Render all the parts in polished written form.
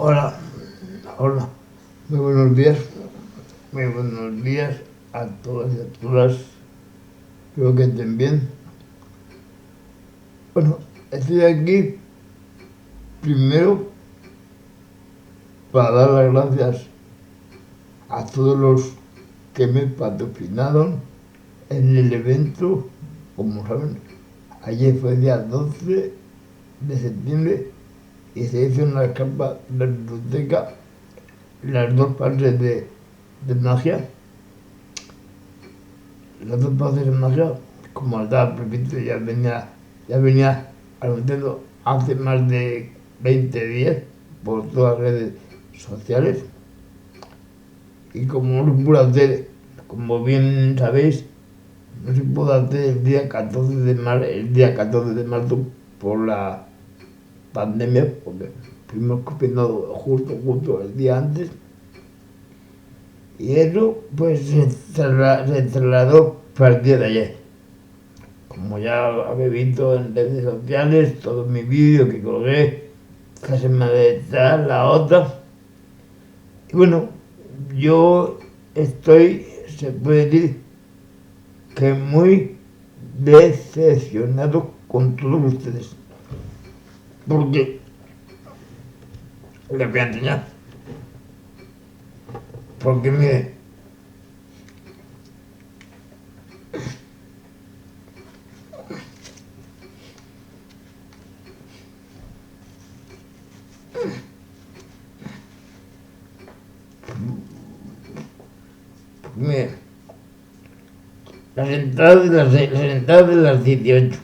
Hola, hola, muy buenos días, muy buenos días a todas y a todas. Espero que estén bien. Bueno, estoy aquí primero para dar las gracias a todos los que me patrocinaron en el evento. Como saben, ayer fue el día 12 de septiembre y se hizo en la capa de la biblioteca las dos partes de magia. Las dos partes de magia, como estaba previsto, ya venía anunciando hace más de 20 días por todas las redes sociales. Y como no se pudo hacer, como bien sabéis, no se pudo hacer el día 14 de marzo por la pandemia, porque fuimos confinados justo el día antes. Y eso pues se trasladó para el día de ayer. Como ya habéis visto en redes sociales, todos mis vídeos que colgué, esta semana de tal, la otra. Y bueno, yo estoy, se puede decir, que muy decepcionado con todos ustedes. Porque les voy a enseñar. Porque mire, mire, las entradas de las 18.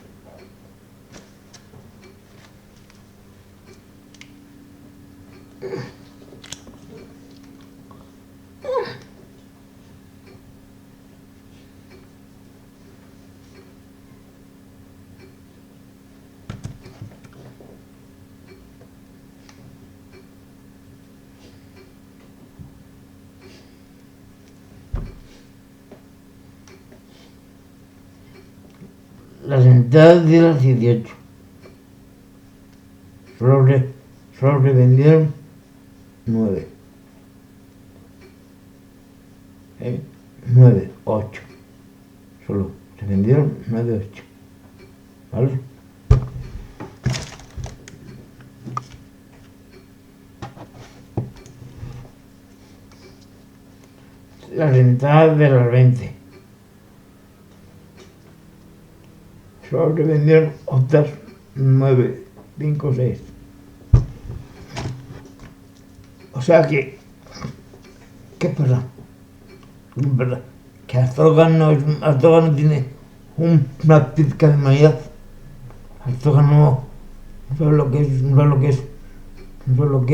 Las entradas de las 18. Solo se vendieron 9. 9, 8. Solo se vendieron 9, 8. ¿Vale? Las entradas de las 20. Solo se vendieron otras 9, 5, 6. O sea que, ¿qué pasa? Es verdad que Astorga no tiene una pizca de humanidad. Astorga no sabe lo que es, no sabe lo que es, no sabe lo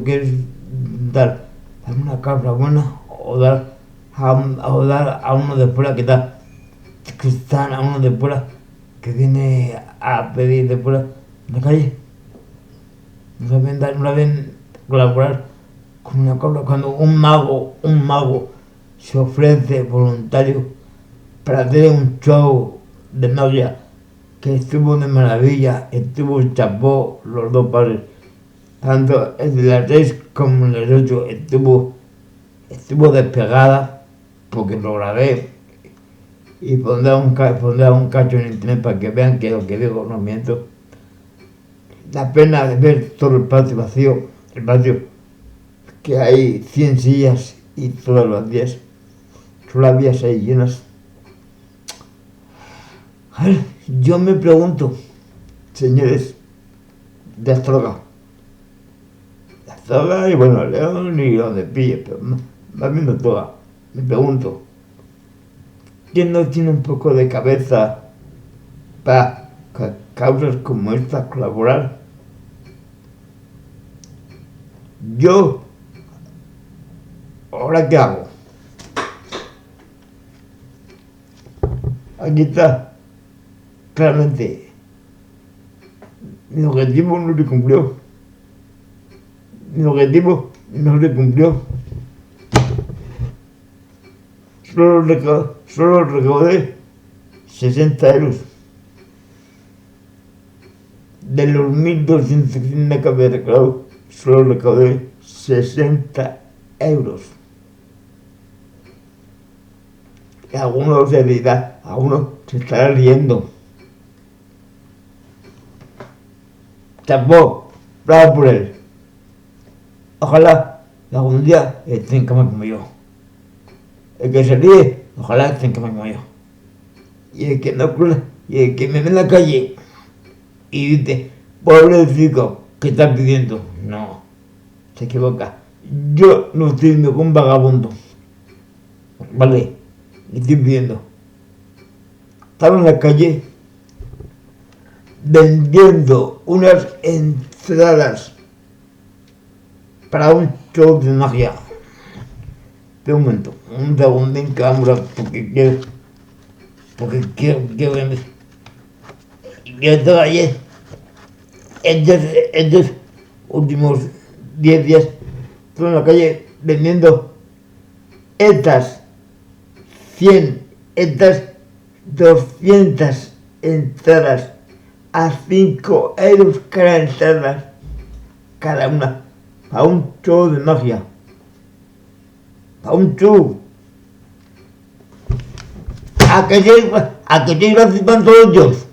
que es dar a una causa buena o dar a uno de fuera que está a uno de fuera que viene a pedir de fuera en la calle. No saben colaborar con una causa. Cuando un mago se ofrece voluntario para hacer un show de magia que estuvo de maravilla, estuvo chapó los dos pares, tanto el de las 6 como el de las 8 estuvo despegada, porque lo grabé y pondré un cacho en internet para que vean que lo que digo no miento. La pena de ver todo el patio que hay 100 sillas y todos los días solo había 6 llenas. A ver, yo me pregunto, señores de Astorga y bueno, León y donde pille, pero más bien de Astorga, me pregunto, ¿quién no tiene un poco de cabeza para causas como esta colaborar? Yo, ¿ahora qué hago? Aquí está, claramente, mi objetivo no se cumplió. Solo recaudé 60 euros de los 1.200 que había recaudado. solo recaudé 60 euros. Y algunos se dirá, algunos se estará riendo. Chapó, bravo por él. Ojalá algún día esté en cama como yo. El que se ríe, ojalá esté en cama como yo. Y el que no cruza, y el que me ve en la calle y dice, pobrecito, ¿qué estás pidiendo? No, se equivoca. Yo no estoy ningún vagabundo. Vale, le estoy pidiendo. Estaba en la calle vendiendo unas entradas para un show de magia. De un momento, un segundo en cámara, porque quiero vender. Yo estaba ayer, estos últimos 10 días, estuve en la calle vendiendo estas 100, estas 200 entradas a 5 euros cada entrada, cada una, para un show de magia. Para un show. ¿A que sí reciban todos ellos?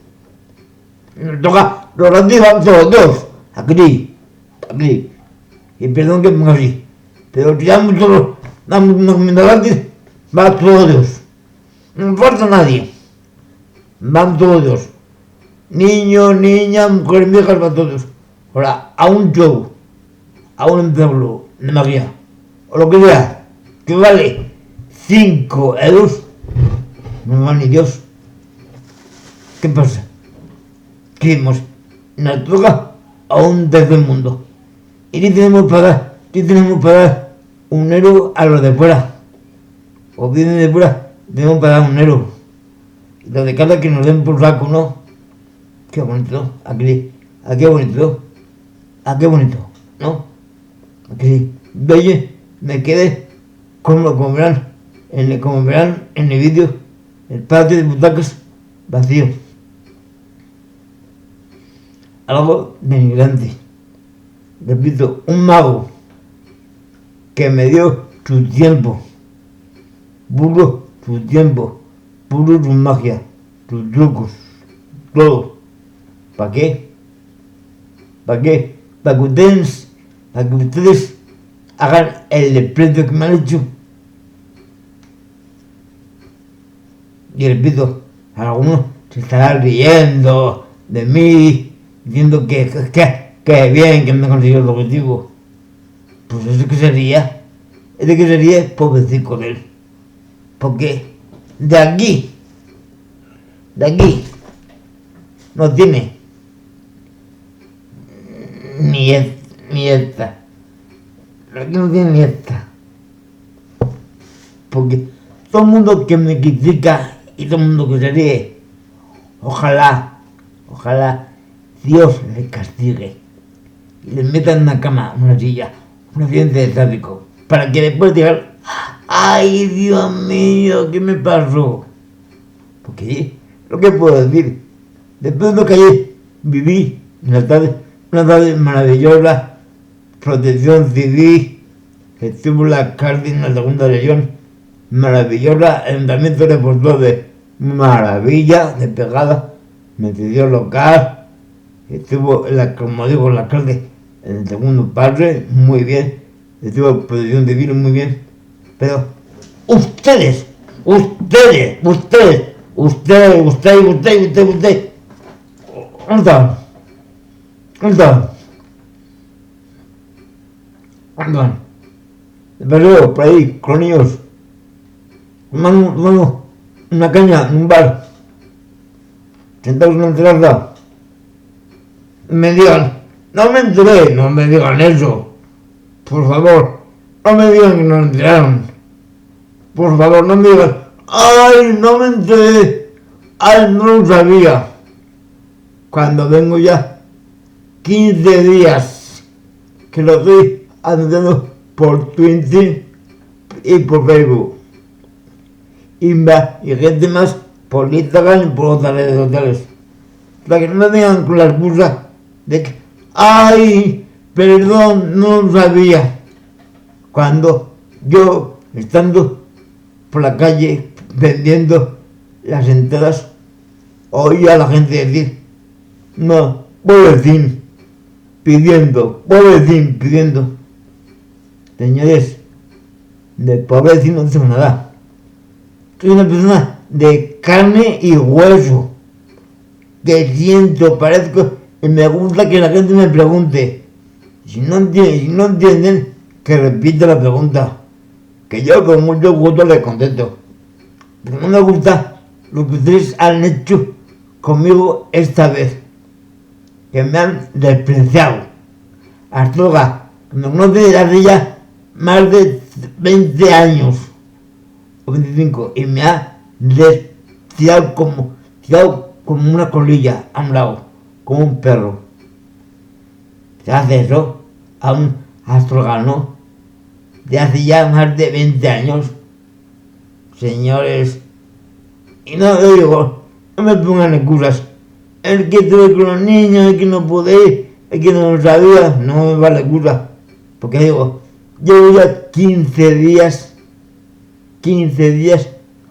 Nos toca, lo reciban todos. Aquí. Y perdón que me ponga así. Pero si damos todos, damos una comida gratis, va todos. No falta nadie. Van todos. Niños, niñas, mujeres, viejas, van todos. Ahora, a un show, a un espectáculo de magia, o lo que sea, que vale 5 euros, no va ni Dios. ¿Qué pasa? ¿Qué vemos? Nos toca a un tercer mundo. Y tenemos que pagar 1 euro a los de fuera. O vienen de fuera, tenemos que pagar 1 euro. Y los de cada que nos den por saco, ¿no? Qué bonito, aquí bonito, qué bonito, ¿no? Aquí, oye, me quedé como verán en el vídeo, el patio de butacas vacío. Algo denigrante. Repito, un mago que me dio su tiempo, puro su tiempo, puro su magia, sus trucos, todo. ¿Para qué? Para que ustedes hagan el desprecio que me han hecho. Y repito, algunos se estarán riendo de mí, diciendo que bien, que me he conseguido el objetivo. Pues eso que sería, pobrecito de él. Porque de aquí, no tiene ni esta. Aquí no tiene ni esta. Porque todo el mundo que me critica y todo el mundo que se ríe, ojalá Dios le castigue y le meta en una cama, una silla, un accidente de tráfico, para que después digan, ¡ay, Dios mío, qué me pasó! Porque lo que puedo decir, después de lo que ayer viví una tarde maravillosa, protección civil, estuvo la cárcel en la segunda legión, maravillosa, el ayuntamiento reportó de maravilla, de pegada, me pidió local, estuvo, como digo, la alcalde en el segundo padre, muy bien, estuvo protección civil, muy bien, pero ustedes, ¿dónde están? Pero por ahí, con niños, tomando una caña en un bar, sentados en una terraza, me digan, no me enteré, no me digan eso, por favor, no me digan que no me enteraron, por favor, no me digan, ay, no me enteré, ay, no lo sabía, cuando vengo ya 15 días que lo estoy anunciando por Twitter y por Facebook y gente más por Instagram y por otras redes sociales, para que no me vengan con la excusa de que ay, Perdón, no lo sabía. Cuando yo, estando por la calle vendiendo las entradas, oía a la gente decir, no, pobrecín, pidiendo. Señores, de pobrecín no tengo nada. Soy una persona de carne y hueso, que siento, parezco, y me gusta que la gente me pregunte. Si no entienden, que repita la pregunta, que yo con mucho gusto les contesto. Pero no me gusta lo que ustedes han hecho conmigo esta vez, que me han despreciado. Astorga, que me conoce desde hace ya más de 20 años, o 25, y me ha tirado como una colilla a un lado, como un perro. Se hace eso a un astrogano de hace ya más de 20 años. Señores, y no lo digo, no me pongan excusas. El que estuve con los niños, el que no pude ir, el que no lo sabía, no me vale excusa. Porque digo, llevo ya 15 días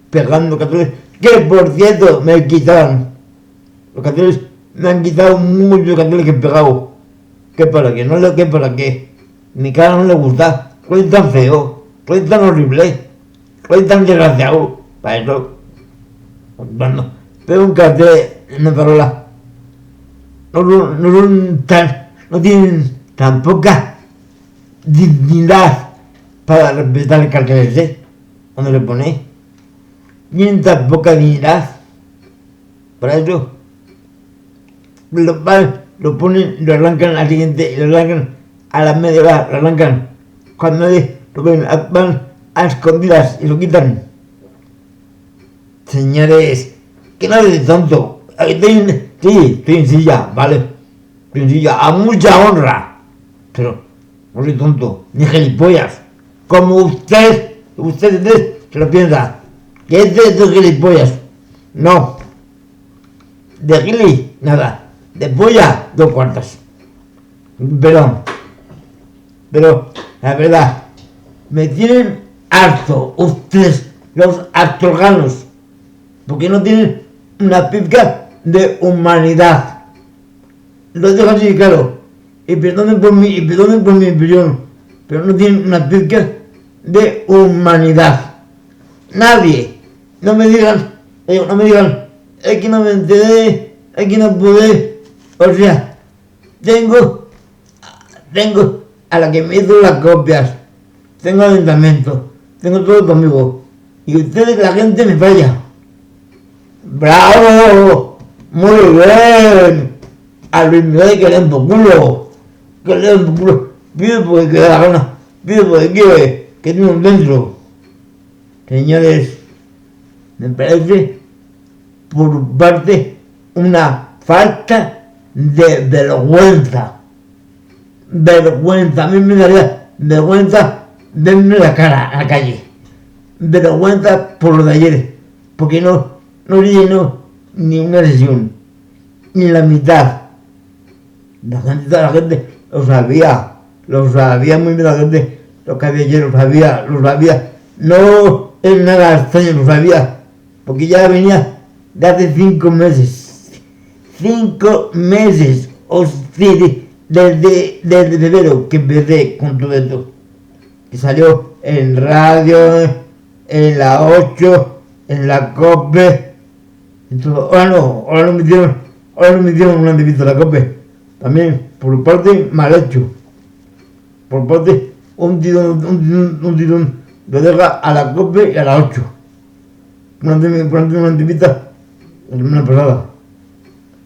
pegando carteles, que por cierto me quitaron. Los carteles me han quitado muchos carteles que he pegado. ¿Qué para qué? No lo que para qué. Mi cara no le gusta. Soy tan feo. Soy tan horrible. Soy tan desgraciado. Para eso. Cuando pego un cartel en una parola, no tienen tan poca dignidad para respetar el cartel ese. Cuando le pone. Tienen tan poca dignidad. Para eso. Lo ponen, lo arrancan al siguiente, lo arrancan a la media hora, lo arrancan. Cuando lo ven, van a escondidas y lo quitan. Señores, que no eres tonto. Sí, estoy en silla, vale. Estoy en silla, a mucha honra. Pero no soy tonto, ni gilipollas. Como ustedes se lo piensan. Que este es gilipollas. No. De gili, nada. De polla, 2 cuartas. Pero, la verdad, me tienen harto ustedes, los astorganos, porque no tienen una pizca de humanidad. Lo dejo así claro. Y perdonen por mi opinión, pero no tienen una pizca de humanidad. Nadie. No me digan, es que no me enteré, es que no pude. O sea, tengo a la que me hizo las copias, tengo ayuntamiento, tengo todo conmigo. Y ustedes, la gente me falla. ¡Bravo! ¡Muy bien! A Luis Miguel que le den por culo. Pide porque te da la gana, pide porque quiere, que tiene un dentro. Señores, me parece por parte una falta de vergüenza. A mí me daría vergüenza verme la cara a la calle. Vergüenza por lo de ayer, porque no llenó ni una sesión, ni la mitad. La gente lo sabía muy bien la gente, lo que había ayer lo sabía. No es nada extraño, lo sabía, porque ya venía de hace 5 meses. 5 meses, desde febrero que empecé con todo esto, que salió en radio, en la 8, en la COPE, ahora no me dieron una entrevista a la COPE, también por parte mal hecho, por parte un tirón lo deja a la COPE y a la 8, una entrevista la semana pasada.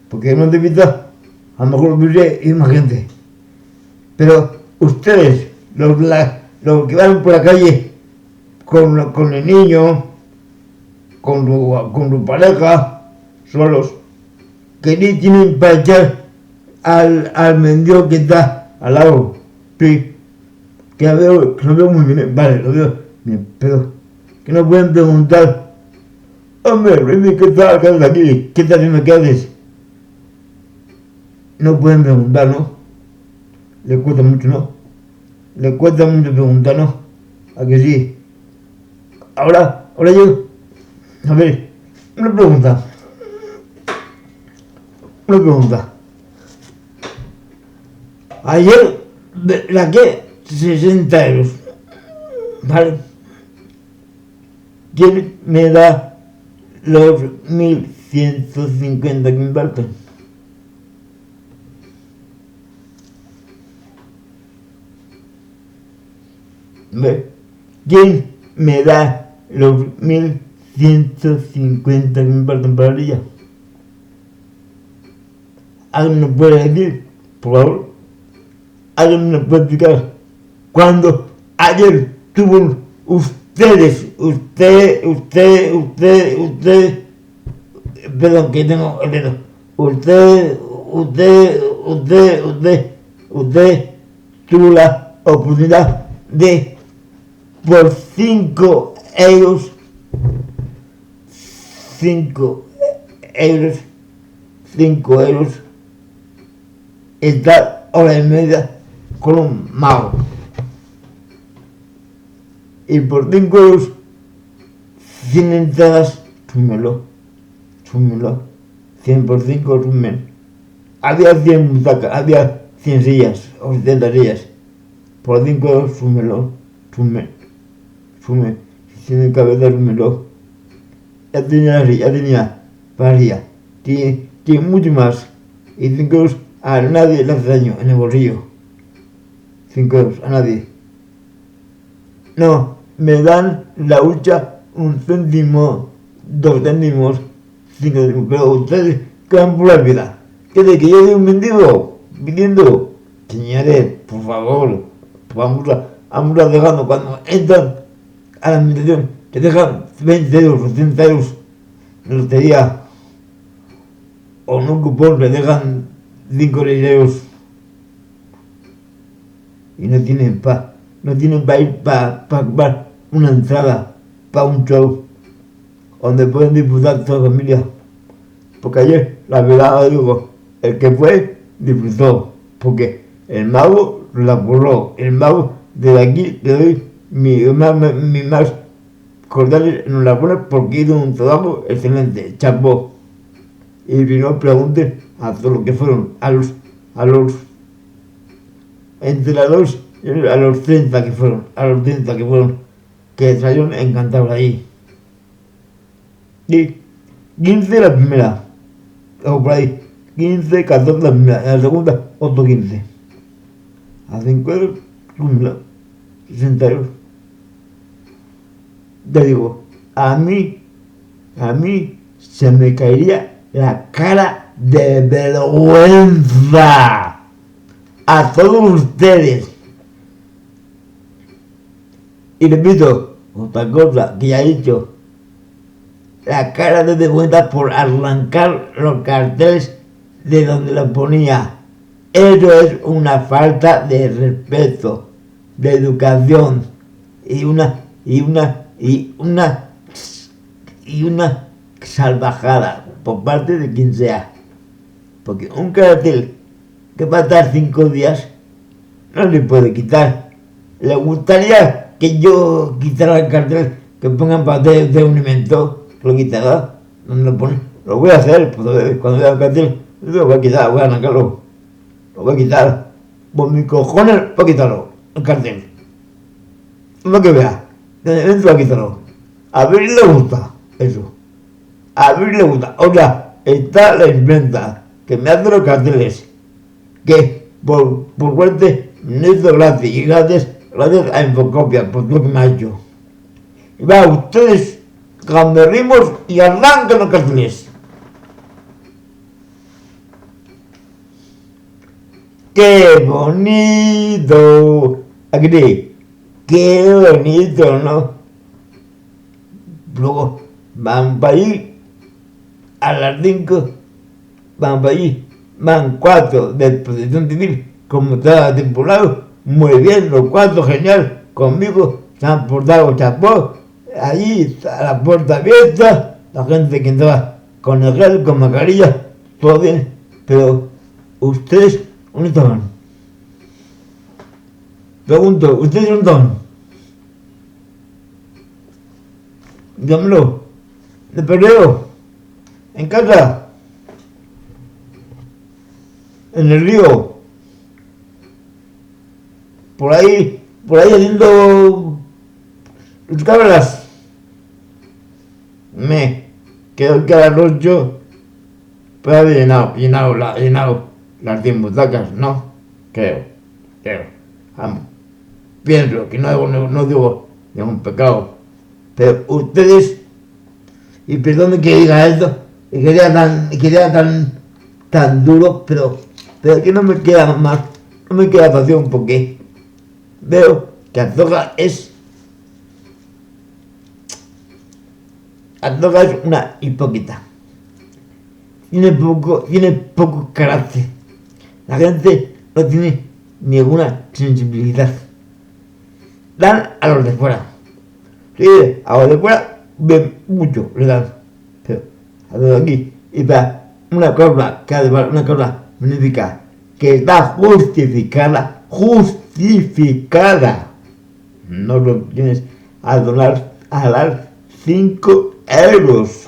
Porque en una entrevista a lo mejor hubiera ido más gente. Pero ustedes, los que van por la calle con el niño, con su pareja, solos, que ni tienen para echar al mendigo que está al lado. Sí, que lo veo muy bien, vale, lo veo bien, pero que no pueden preguntar, hombre, Luis, ¿qué tal? ¿Qué haces aquí? ¿Qué tal si me quedas? No pueden preguntar, ¿no? Le cuesta mucho, ¿no? Le cuesta mucho preguntar, ¿no? ¿A que sí? Ahora yo, a ver, una pregunta. Ayer la que 60 euros, ¿vale? ¿Quién me da los 1150 que me faltan? ¿Quién me da los 1150 que me faltan para el día? ¿Alguien me puede decir, por favor? ¿Alguien me puede explicar? Cuando ayer tuvo ustedes, perdón, que tengo el dedo. Usted tuvo la oportunidad de, por 5 euros, 5 euros, estar hora y media con un mago. Y por 5 euros, 100 entradas, súmelo. 100 por 5, sumen. Había 100 butacas, había 100 sillas, o 70 sillas. Por 5 euros, súmelo. Sume. Si tiene cabeza, súmelo. Ya tenía paría. Tiene mucho más. Y 5 euros a nadie le hace daño en el bolsillo. 5 euros a nadie. No, me dan la hucha 1 céntimo, 2 céntimos, 5 céntimos, pero ustedes quedan por la vida. ¿Quiere que yo soy un mendigo pidiendo? Señores, por favor, vamos a dejando cuando entran a la administración, te dejan 20 euros o 30 euros de lotería, o en un cupón le dejan 5 o 6 euros y no tienen para ir para comprar una entrada para un show donde pueden disfrutar toda la familia. Porque ayer, la verdad, digo, el que fue disfrutó, porque el mago la borró. El mago, desde aquí le doy mi más cordial enhorabuena porque hizo un trabajo excelente, chapó. Y no pregunten a todos los que fueron, a los entrenadores, a los 30 que fueron, que salieron encantados ahí. Y 15 la primera, o por ahí, 15, 14 la primera, la segunda, otro 15. A 5 euros, 60 euros. Te digo, a mí se me caería la cara de vergüenza a todos ustedes. Y repito, otra cosa que ya he dicho, la cara de vergüenza por arrancar los carteles de donde lo ponía. Eso es una falta de respeto, de educación y una salvajada por parte de quien sea. Porque un cartel que va a estar 5 días no le puede quitar. Le gustaría que yo quitara el cartel que pongan papel de un invento, lo quitará, donde lo pone. Lo voy a hacer, pues, cuando vea el cartel, lo voy a quitar, voy a arrancarlo. Lo voy a quitar. Por mis cojones, voy a quitarlo, el cartel. Lo que vea, el evento voy a quitarlo. A ver le gusta eso. A ver le gusta. O sea, está la inventa que me hace los carteles. Que por suerte no hizo gratis. Y gracias a Infocopia por lo que me ha hecho. Y va, ustedes gamberrimos y arrancan los carteles. ¡Qué bonito! Aquí, qué bonito, ¿no? Luego van para allí a las 5, van para allí, van 4 de protección civil, como estaba temporado, muy bien, los 4 genial, conmigo, se han portado chapó, allí está la puerta abierta, la gente que entraba con el gel, con mascarilla, todo bien, pero ustedes, ¿dónde estaban? Pregunto, ¿ustedes dónde están? Dígamelo. ¿De perreo? ¿En casa? ¿En el río? Por ahí haciendo los cabras. Me quedo que a las 8 puede haber llenado las 10 butacas, ¿no? Creo. Vamos. Pienso que no digo ningún pecado. Pero ustedes, y perdón que diga esto, y quería tan duro, pero que no me queda más, no me queda pasión porque veo que Azoka es una hipócrita. Tiene poco carácter. La gente no tiene ninguna sensibilidad. Dan a los de fuera. Sí, a los de fuera ven mucho, le dan. Pero a los de aquí, y para una cosa magnífica, que está justificada, no lo tienes a dar 5 euros.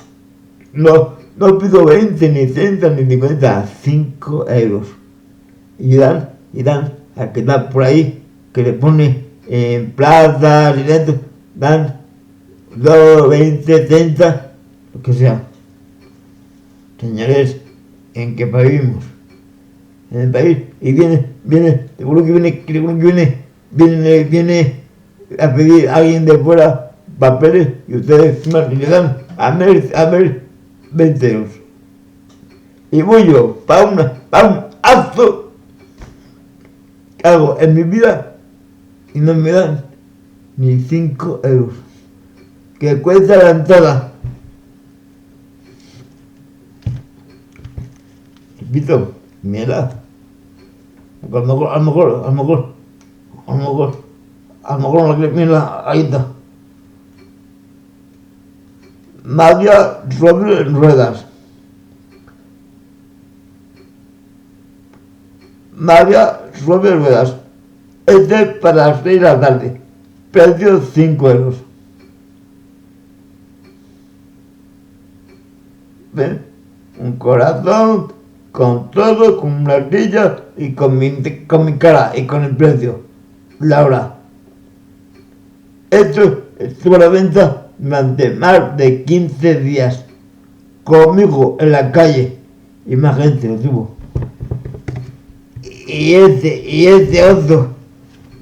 No pido 20, ni 30, ni 50, 5 euros. Y dan al que está por ahí, que le pone en plazas y dentro, dan 2, 20, 30, lo que sea. Señores, ¿en qué país vivimos? En el país, y seguro que viene a pedir a alguien de fuera papeles y ustedes firman y le dan a ver 20 euros. Y voy yo para un acto que hago en mi vida y no me dan ni 5 euros. Que cuesta la entrada. Repito, mierda. A lo mejor no la que mira, ahí está. Magia sobre ruedas. Este para las 6 de la tarde. Precio 5 euros. ¿Ven? Un corazón, con todo, con una ardilla y con mi cara y con el precio. Laura. Esto estuvo a la venta durante más de 15 días. Conmigo en la calle. Y más gente lo tuvo. Y este oso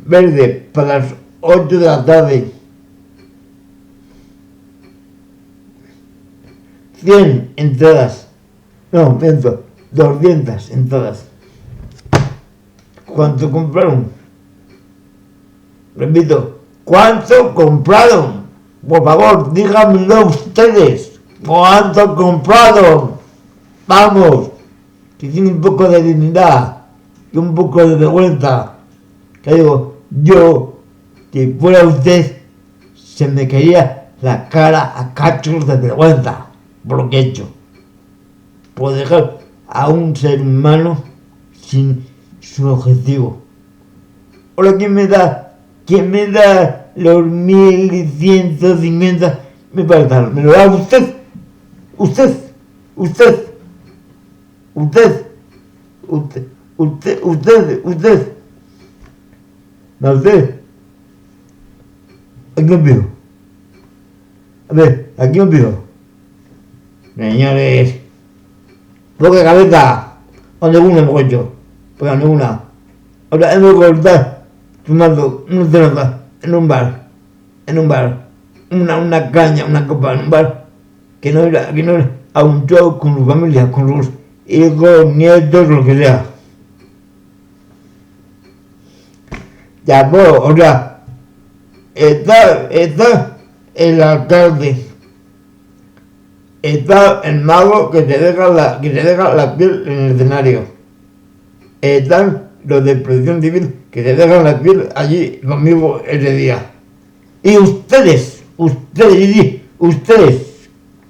verde para las 8 de la tarde. 100 entradas. No, pienso, 200 entradas. ¿Cuánto compraron? Repito, ¿cuánto compraron? Por favor, díganmelo ustedes. ¿Cuánto compraron? Vamos, que tiene un poco de dignidad y un poco de vergüenza. Que digo, yo, si fuera usted, se me caería la cara a cachos de vergüenza por lo que he hecho. Por dejar a un ser humano sin su objetivo. Ahora, ¿quién me da los 1150? Me faltan. ¿Me lo da usted? ¿Usted? No sé. Aquí empiezo. A ver, aquí empiezo. Señores, poca cabeza. Donde una me cocho. Pues donde una. Ahora hemos de cortar fumando una cerveza en un bar. Una caña, una copa en un bar. Que no era a un show con su familia, con sus hijos, nietos, lo que sea. Ya, pues, o sea, está el alcalde, está el mago que te deja la piel en el escenario, están los de Protección Civil que te dejan la piel allí conmigo ese día. Y ustedes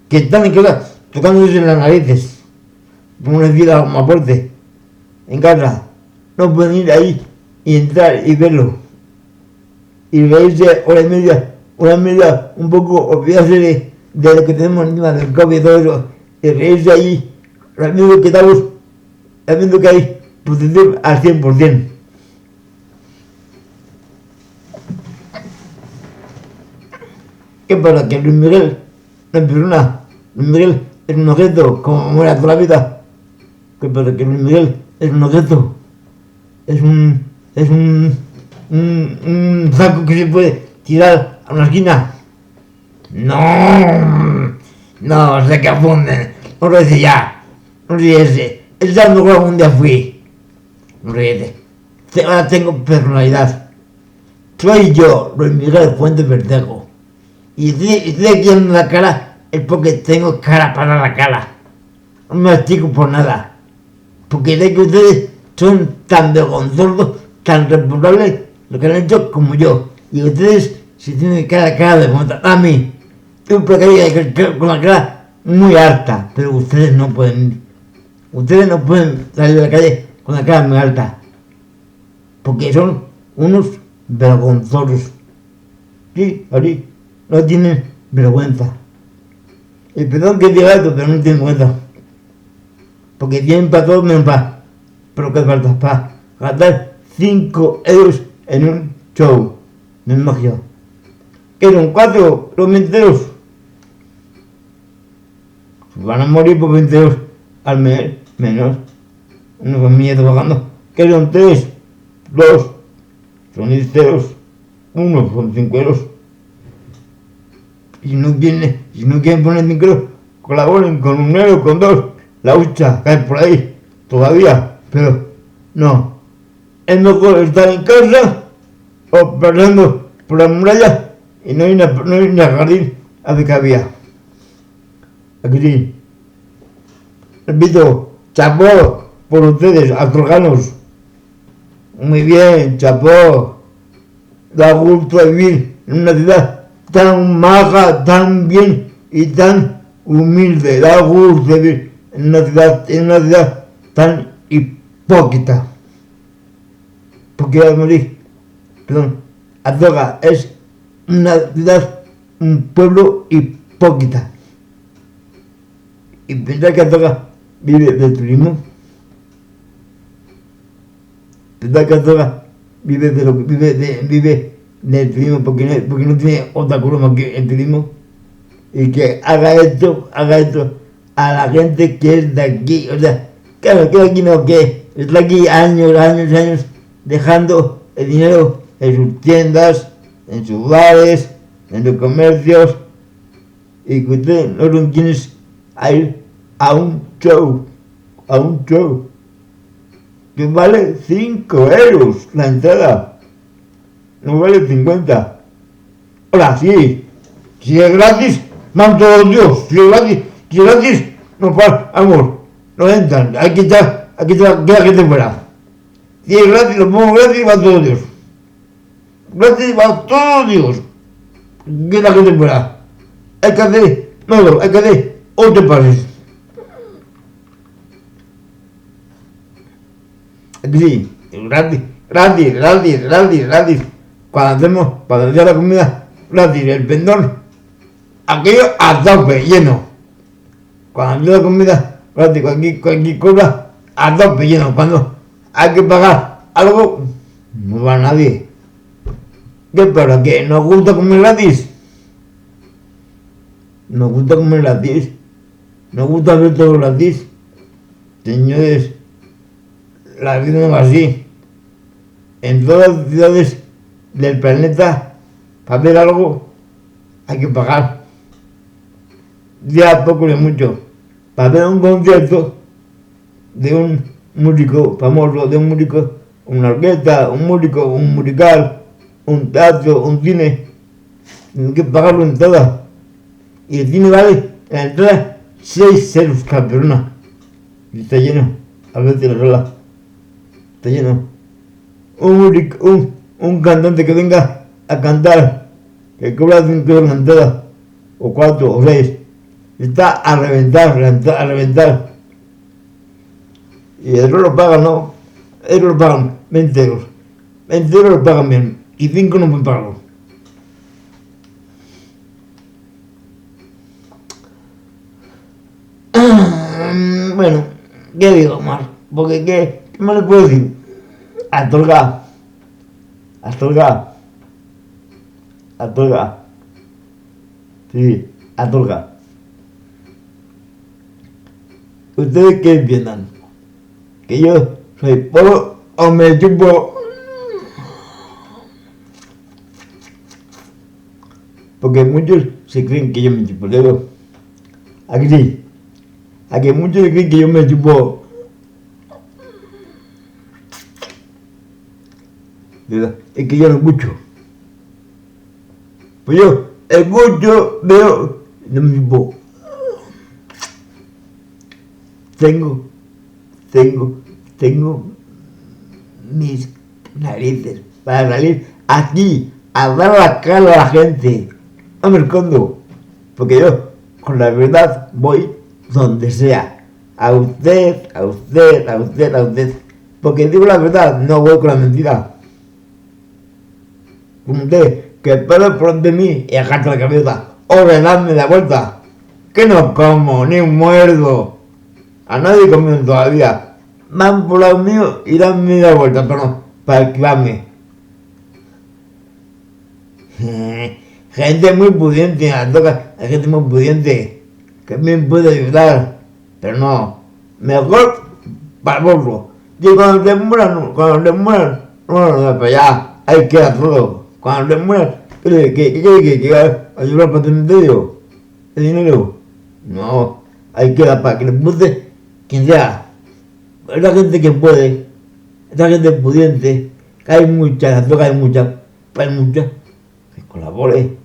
que están en casa tocándose en las narices, como una vida más fuerte, en casa, no pueden ir ahí y entrar y verlo. y reírse hora y media, un poco olvidarse de lo que tenemos encima del COVID y todo eso, y reírse ahí, rápido que estamos, sabiendo que hay protección al 100%. ¿Qué pasa? Que Luis Miguel no es persona. Luis Miguel es un objeto, como muera toda la vida. ¿Qué pasa? Que Luis Miguel es un objeto. Es un saco que se puede tirar a una esquina. No, se confunden. No lo dice ya. No ríese. El santo que algún día fui. No ríese. Ahora tengo personalidad. Soy yo, Luis Miguel Fuentes Verdejo. Y estoy aquí en la cara es porque tengo cara para la cara. No me achico por nada. Porque sé que ustedes son tan vergonzosos, tan reprobables lo que han hecho como yo. Y ustedes se tienen cara de montar a mí. Tengo por acá con la cara muy alta, pero ustedes no pueden. Ustedes no pueden salir de la calle con la cara muy alta. Porque son unos vergonzosos. Sí, así. No tienen vergüenza. Y perdón que diga esto, pero no tienen vergüenza. Porque tienen para todo menos para. Pero que falta para gastar 5 euros en un show. Me imagino. Que son 4 los 20 euros. Van a morir por 20 euros al mes, menos. Una familia trabajando. Que son 3, 2, son 10 euros. 1 son 5 euros. Si no quieren poner micro, colaboren con 1 euro, con 2. La hucha cae por ahí todavía, pero no. Es mejor estar en casa o pasando por la muralla y no ir al jardín a ver qué había. Aquí sí. Repito, chapó por ustedes, azulganos. Muy bien, chapó. Da gusto vivir en una ciudad tan maja, tan bien y tan humilde. Da gusto vivir en una ciudad tan hipócrita. Porque Azorra es una ciudad, un pueblo hipócrita. Y pensar que Azorra vive del turismo. Pensar que Azorra vive del turismo porque no tiene otra cosa más que el turismo. Y que haga esto a la gente que es de aquí. O sea, claro, que aquí no, que está aquí años dejando el dinero en sus tiendas, en sus bares, en los comercios, y que ustedes no son quienes a ir a un show que vale 5 euros la entrada, no vale 50. Ahora sí, si es gratis, van todos los días. Si es gratis, no para, amor, no entran, hay que echar que la gente fuera. Si es gratis, lo pongo gratis, va todos Dios. Gratis va todos Dios. Que la gente fuera. Hay que hacer 8 pases. Aquí sí, gratis. Cuando hacemos la comida, gratis, el pendón, aquello a tope, lleno. Cuando hacemos la comida, gratis, cualquier cosa, a tope, lleno. Cuando hay que pagar algo, no va nadie. ¿Qué pasa? ¿Que nos gusta comer gratis? Nos gusta comer gratis. Nos gusta ver todo gratis. Señores, la vida no va así. En todas las ciudades del planeta, para ver algo, hay que pagar. Ya poco de mucho. Para ver un concierto de un músico famoso, de un músico, una orquesta, un músico, un musical, un teatro, un cine, hay que pagarlo en todas. Y el cine vale la entrada 6 euros cada persona. Y está lleno, a veces la sola. Está lleno. Un cantante que venga a cantar, que cobra 5 euros la entrada, o 4 o 6, está a reventar. Y eso lo pagan, ¿no? Ellos lo pagan 20 euros. 20 euros lo pagan bien. y 5 no me pago. Bueno, ¿qué digo más? Porque ¿qué me le puedo decir? Astorga. Sí, Astorga. ¿Ustedes qué piensan? ¿Que yo soy polo o me chupo? Porque muchos se creen que yo me chupo el dedo. Aquí sí. A que muchos se creen que yo me chupo. Es que yo lo escucho. Pues yo escucho, veo, no me chupo. Tengo mis narices para salir aquí a dar la cara a la gente. No me escondo. Porque yo, con la verdad, voy donde sea. A usted. Porque digo la verdad, no voy con la mentira. Como usted, que espero por de mí y agacha la cabeza. Ordenadme la vuelta. Que no como, ni muerdo. A nadie comido todavía. Van por lado mío y dan media vuelta, pero no, para esquivarme. Gente muy pudiente, hay gente muy pudiente que me puede ayudar, pero no, mejor para vosotros. Y cuando te mueran, no, para allá, ahí queda todo. Cuando te mueran, ¿qué ayudar para el cementerio? ¿El dinero? No, ahí queda para que le puse quien sea. Esa gente que puede, esa gente pudiente, que hay muchas, que colabore.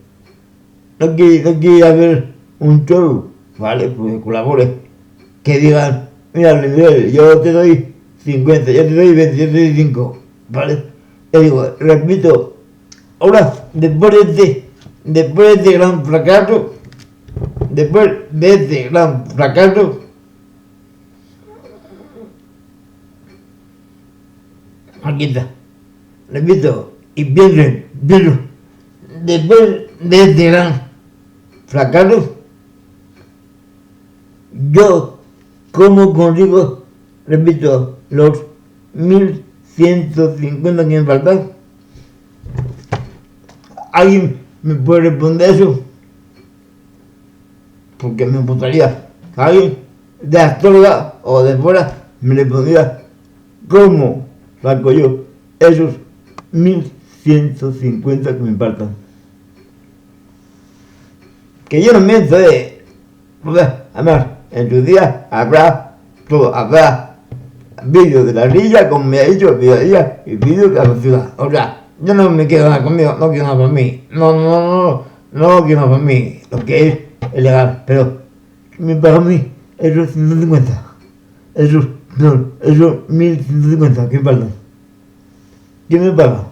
No quiere haber un show, ¿vale? Pues que colabore. Que digan, mira, yo te doy 50, yo te doy 20, yo te doy 5, ¿vale? Yo digo, repito, ahora, después de este gran fracaso, aquí está. Repito, y piensen, después de este gran fracaso, yo, ¿cómo consigo, repito, los 1150 que me faltan? ¿Alguien me puede responder eso? Porque me gustaría que alguien de Astorga o de fuera me respondiera cómo saco yo esos 1150 que me faltan. Que yo no miento, además, en tu día habrá vídeos de la rilla, como me ha dicho, día y vídeos de la ciudad. O sea, yo no me quiero nada conmigo, no quiero nada para mí. No quiero nada para mí, lo que es legal, pero me paga a mí esos 150. Esos 1150 que me faltan. ¿Quién me paga?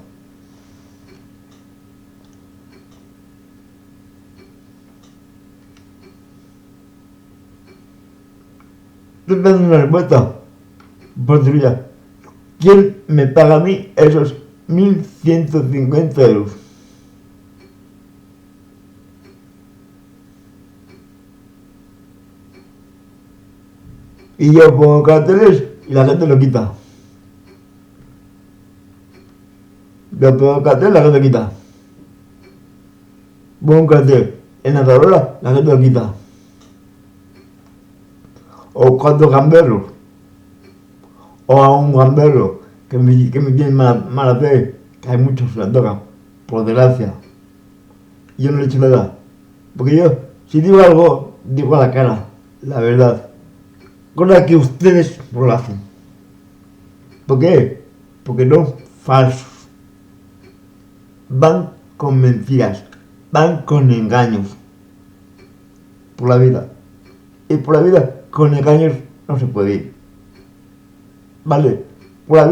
Estoy dando una respuesta por tu vida. ¿Quién me paga a mí esos 1150 euros? Y yo pongo carteles y la gente lo quita. Yo pongo cartel, la gente lo quita. Pongo un cartel en la tabla, la gente lo quita. O cuatro gamberros. O a un gambero que me tiene mala fe, que hay muchos que la tocan, por desgracia. Yo no le he hecho nada. Porque yo, si digo algo, digo a la cara, la verdad. Cosa que ustedes no lo hacen. ¿Por qué? Porque son falsos. Van con mentiras, van con engaños por la vida. Y por la vida con engaños no se puede ir. ¿Vale? Por la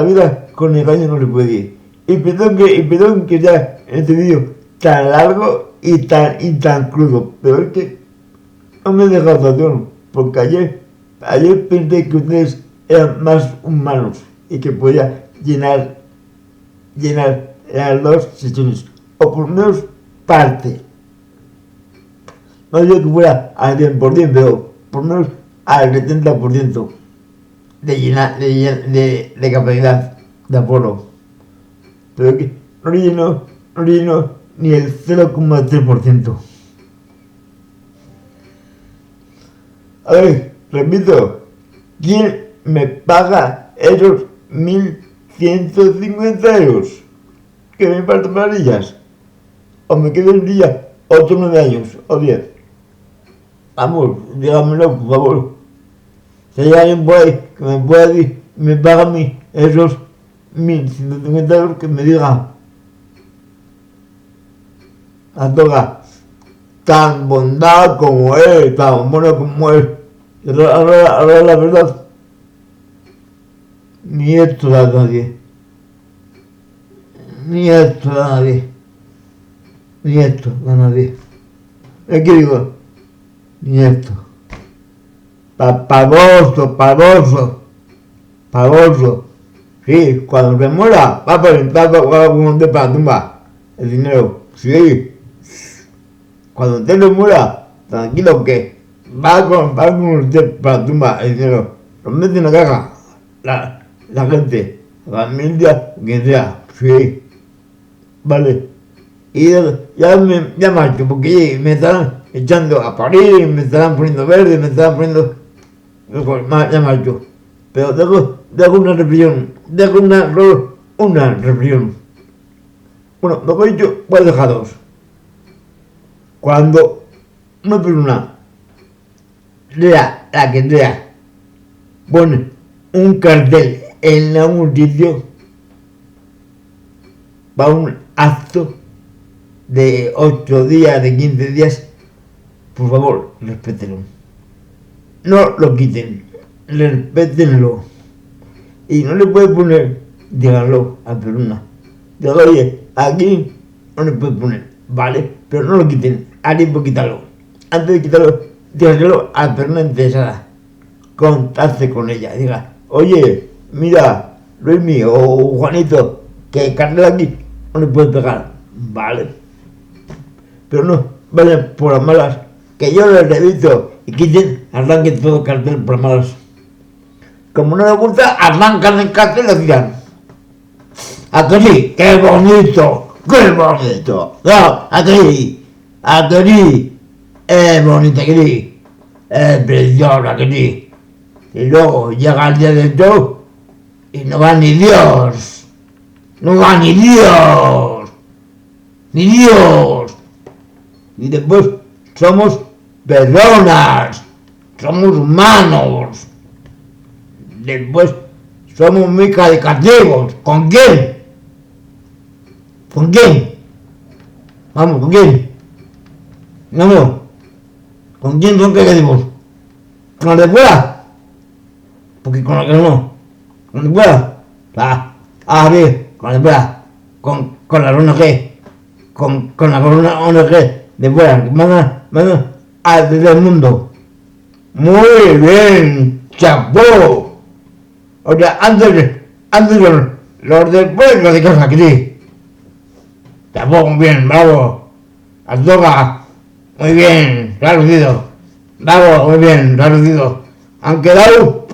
vida con engaños no se puede ir. Y perdón que ya en este vídeo tan largo y tan crudo, pero es que no me deja atención, porque ayer pensé que ustedes eran más humanos y que podía llenar las dos sesiones, o por lo menos parte. No digo que fuera al 100%, pero por lo menos al 70% de capacidad de aforo. Pero que no lleno ni el 0,3%. A ver, repito, ¿quién me paga esos 1.150 euros? Que me faltan marillas. O me quedo un día, otros 9 años, o 10. Vamos, dígamelo, por favor. Si hay alguien por ahí que me pueda decir, me paga a mí esos 1.150 euros, que me diga. Astorga, tan bondad como él, tan bueno como él. Ahora la verdad, ni esto da a nadie. Ni esto da a nadie. Ni esto da a nadie. Es que digo, ni esto. Pavoso. Sí, cuando se muera, va a presentar un de para la tumba. El dinero, sí. Cuando usted se muera, tranquilo que va con usted para la tumba el dinero. Lo mete en la caja. La gente, la familia, quien sea, sí. Vale. Y ya marcho, porque me estarán echando a parir, me estarán poniendo verde, me estarán poniendo. Ya marcho. Pero dejo una reflexión, una reflexión. Bueno, lo que he dicho, voy a dejar dos. Cuando una persona, la que sea, pone un cartel en algún sitio para un acto de 8 días, de 15 días, por favor, respétenlo. No lo quiten, respétenlo. Y no le puede poner, díganlo a la persona. Digo, oye, aquí no le puede poner, vale, pero no lo quiten, alguien puede quitarlo. Antes de quitarlo, dígaselo a la persona interesada. Contacte con ella, diga, oye, mira, Luismi o Juanito, que el cartel aquí no le puede pegar, vale. Pero no vayan por las malas, que yo les evito y quiten, arranquen todo el cartel por las malas. Como no les gusta, arrancan el cartel y lo tiran. ¿A que sí? ¡Qué bonito! ¡Qué bonito! No, ¿a que sí? ¿A que sí? Es bonito, que sí. Es preciosa, que sí. Y luego llega el día del show y no va ni Dios. No va ni Dios. Ni Dios. Y después somos personas. Somos humanos. Después somos muy caricativos. ¿Con quién? ¿Con quién? Vamos, ¿con quién? No. ¿Con quién son caricativos? ¿Con los de fuera? Porque con los que no. ¿Con los de fuera? A ver, con los de fuera. Con la ONG. Con la ONG de fuera. Mandan al mundo. Muy bien, chapó. O sea, antes los después los de casa, que sí. Chapó, muy bien, bravo. Astorga, muy bien, traducido. Bravo, muy bien, traducido. Han quedado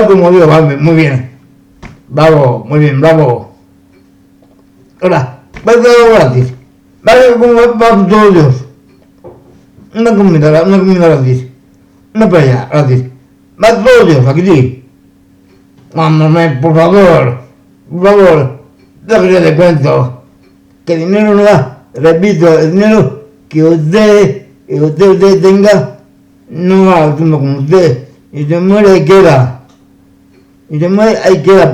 como digo, muy bien. Bravo, muy bien, bravo. Ahora, va a quedar gratis. Va todos Dios. Una comida gratis. Una playa gratis. Va todos Dios, aquí sí. Mándame, por favor, déjale de cuento, que dinero no da, repito, el dinero que usted tenga, no va a como usted, y se muere ahí queda,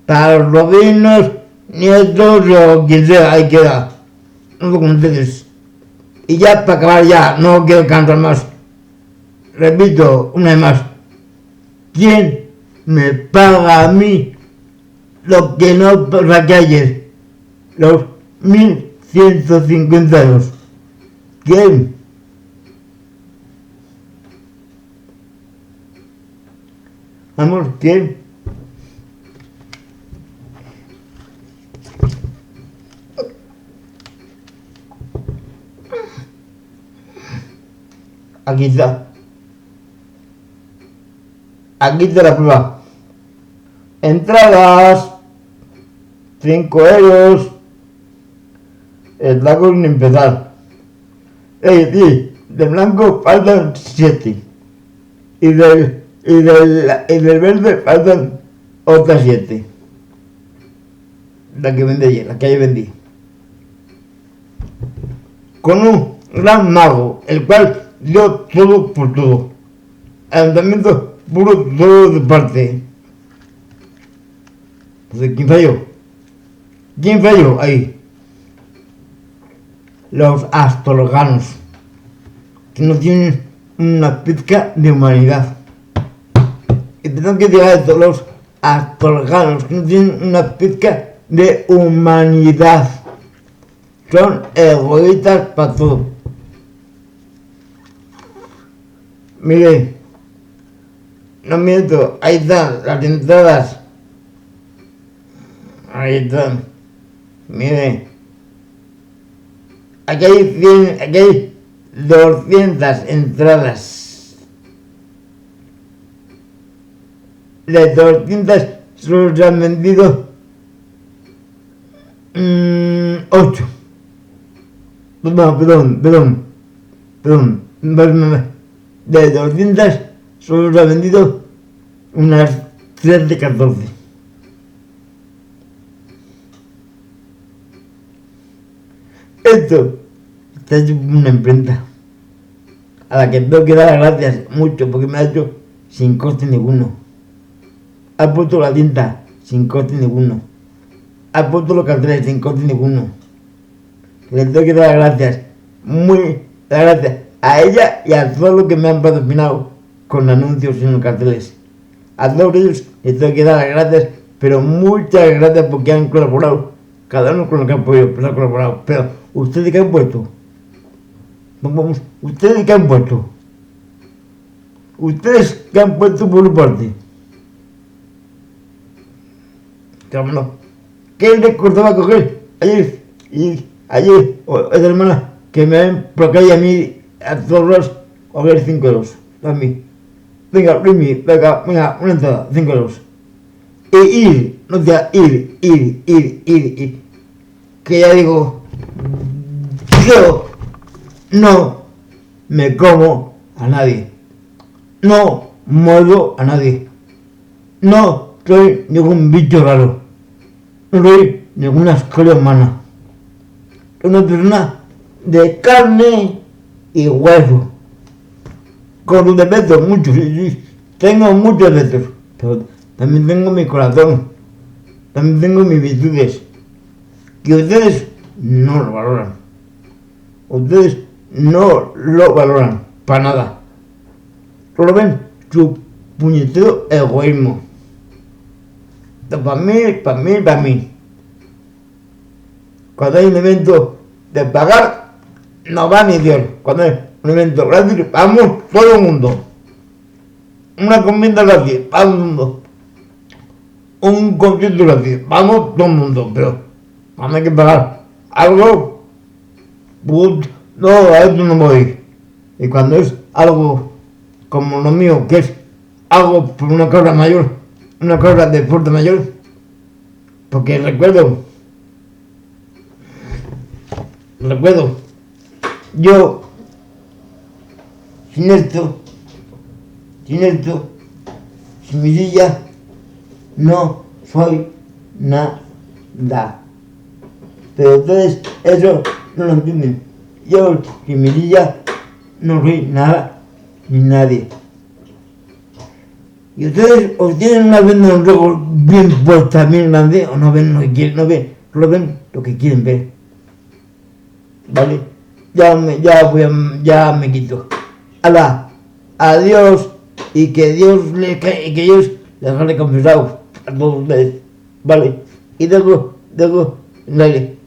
para los sobrinos, nietos o quien sea, ahí queda, no como ustedes. Y ya para acabar ya, no quiero cantar más, repito, una vez más, ¿quién me paga a mí lo que no saqué ayer? Los 1.150 euros. ¿Quién? Vamos, ¿quién? Aquí está. Aquí está la prueba. Entradas, 5 euros. Está con empezar. Sí, de blanco faltan 7. Y del verde faltan otras 7. La que vendí ayer, la que ayer vendí. Con un gran mago, el cual dio todo por todo. Ayuntamiento puro todo de parte. Entonces, ¿quién falló? ¿Quién falló ahí? Los astrologanos, que no tienen una pizca de humanidad. Y tengo que decir esto, los astrologanos, que no tienen una pizca de humanidad. Son egoístas para todo. Mire, no miento, ahí están las entradas. Ahí están. Mire, aquí hay 200 entradas. De 200 solo se han vendido 8. Perdón. De 200 solo se han vendido unas 13, 14. Esto está hecho una imprenta a la que tengo que dar las gracias mucho porque me ha hecho sin coste ninguno. Ha puesto la tinta sin coste ninguno. Ha puesto los carteles sin coste ninguno. Le tengo que dar las gracias, las gracias a ella y a todos los que me han patrocinado con anuncios en los carteles. A todos ellos les tengo que dar las gracias, pero muchas gracias porque han colaborado. Cada uno con lo que han podido, pero han colaborado. Pero, ¿ustedes qué han puesto? ¿Ustedes qué han puesto? ¿Ustedes qué han puesto por su parte? ¿Qué les costaba coger ayer, o esa hermana, que me han procurado a mí, a todos los, coger 5 euros? A mí. Venga, una entrada, 5 euros. Ir. Que ya digo, yo no me como a nadie. No muerdo a nadie. No soy ningún bicho raro. No soy ninguna escoria humana. Soy una persona de carne y hueso. Con sus defectos, muchos, sí. Tengo muchos defectos. Pero también tengo mi corazón. También tengo mis virtudes. Que ustedes no lo valoran. Ustedes no lo valoran. Para nada. Solo ven su puñetero egoísmo. Para mí. Cuando hay un evento de pagar, no va ni Dios. Cuando hay un evento gratis, vamos todo el mundo. Una comida gratis, para todo el mundo. Un concierto gratis, vamos todo el mundo. Pero cuando hay que pagar algo, pues, no, a esto no voy. Y cuando es algo como lo mío, que es algo por una causa mayor, una causa de fuerza mayor, porque recuerdo, yo sin esto, sin mi silla, no soy nada. Pero ustedes eso no lo entienden. Yo sin mi silla no soy nada ni nadie. Y ustedes o tienen una venda en luego bien puesta, bien grande, o no ven lo que quieren, solo ven lo que quieren ver. ¿Vale? Ya me quito. Ala, adiós, y que Dios les haya recompensado a todos ustedes. ¿Vale? Y luego, dale,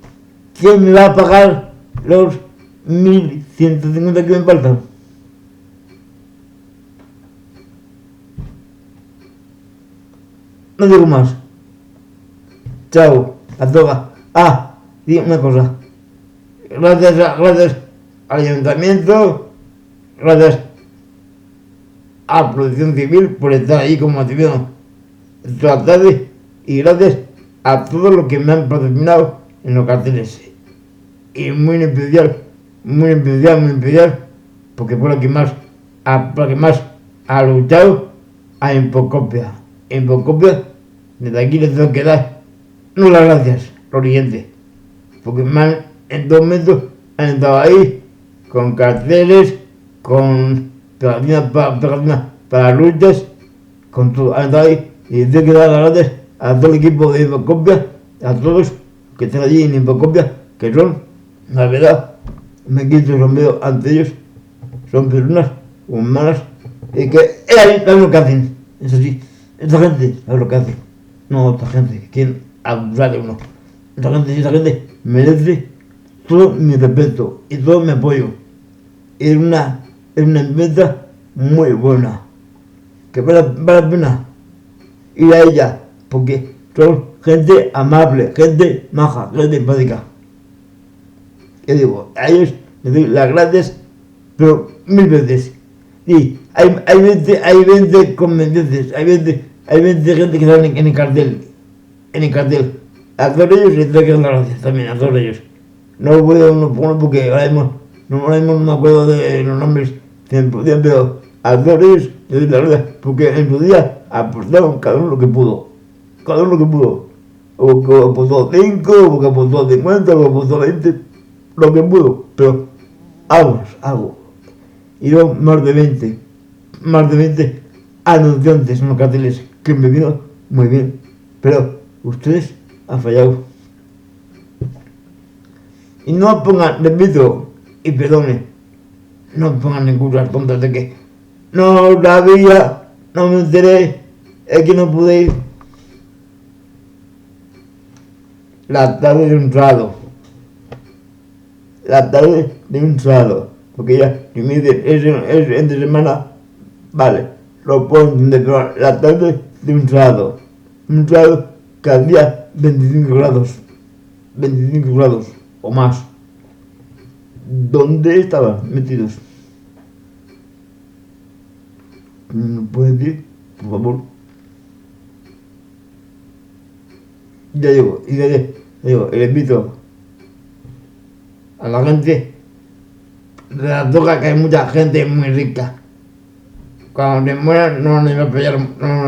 ¿quién me va a pagar los 1.150 que me faltan? No digo más. Chao, a todas. Sí, una cosa. Gracias al ayuntamiento, gracias a Protección Civil por estar ahí como activista toda la tarde y gracias a todos los que me han patrocinado en los carteles. Y muy especial, porque por lo que más ha luchado a Infocopia. Infocopia, desde aquí les tengo que dar no las gracias, los oyentes, porque en 2 meses han estado ahí con carteles, con pegatinas para luchas, con todo, han estado ahí y tengo que dar las gracias a todo el equipo de Infocopia, a todos que están allí en Infocopia, que son, la verdad, me quito el sombrero ante ellos, son personas humanas y que saben lo que hacen, eso sí, esta gente sabe lo que hace, no otra gente que quieren abusar de uno. Esta gente merece todo mi respeto y todo mi apoyo. Es una empresa muy buena, que vale la pena ir a ella, porque son gente amable, gente maja, gente empática. Yo digo, a ellos les doy las gracias, pero 1000 veces. Y hay 20 convencientes, hay 20 gente que están en el cartel. A todos ellos les doy las gracias también, a todos ellos. No puedo porque ahora mismo no me acuerdo de los nombres, pero a todos ellos les doy las gracias, porque en su día aportaron cada uno lo que pudo. O que aportó 5, o que aportó 50, o que aportó 20, lo que pudo, pero hago. Y yo más de 20 anunciantes en los carteles que me vino muy bien, pero ustedes han fallado. Y no pongan, repito, y perdone, no pongan excusas tontas de que no sabía, no me enteré, es que no pude ir. La tarde de un sábado, porque ya, si me dicen, es entre semana, vale, lo puedo entender, pero la tarde de un sábado que hacía 25 grados o más. ¿Dónde estaban metidos? ¿Me puedes decir, por favor? Ya digo, y le invito a la gente de la toca, que hay mucha gente muy rica. Cuando se mueran no les va a pillar, no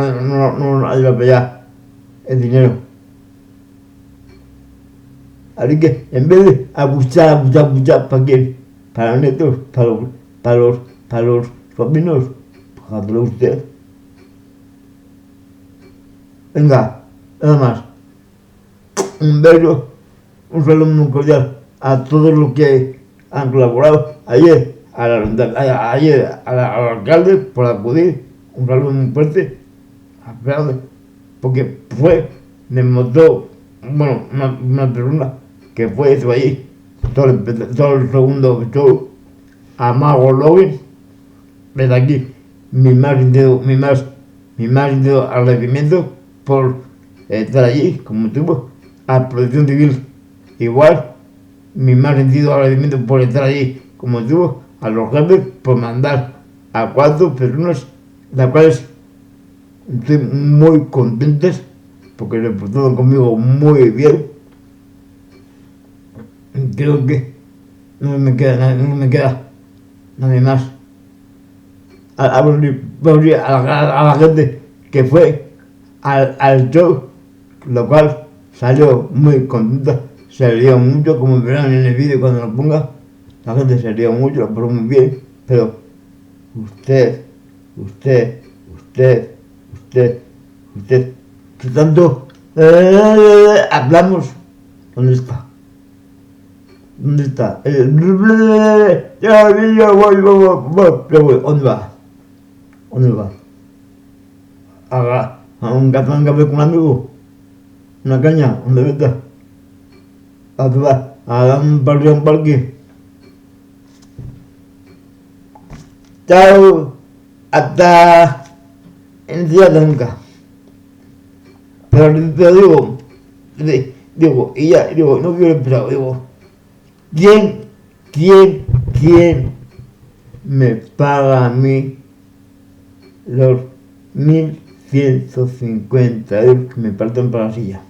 les va a pillar el dinero. Así que en vez de abusar, ¿para quién? Para los nietos, para los sobrinos, pues hágalo usted. Venga, nada más. Un beso, un saludo muy cordial a todos los que han colaborado ayer al alcalde por acudir, un saludo muy fuerte, porque me mostró, bueno, una persona que fue eso ahí, todo el segundo show, a Mago Login, desde aquí, mi más sincero agradecimiento por estar allí, como estuvo, a Protección Civil, igual, mi más sentido agradecimiento por estar allí, como estuvo, a los jefes por mandar a 4 personas, las cuales estoy muy contentas, porque se portaron conmigo muy bien. Creo que no me queda nadie más. A la gente que fue al show, lo cual salió muy contenta, se rió mucho, como verán en el vídeo cuando lo ponga, la gente se rió mucho, lo pasó muy bien, pero usted, que tanto hablamos, ¿dónde está? ¿Dónde va? ¿Dónde va? A un café con un amigo, una caña, ¿dónde está? ¿A dónde va? A un parque. Chao, hasta el día de nunca. Pero digo, y ya, no quiero empezar, ¿quién me paga a mí los 1.150 euros que me faltan para la silla.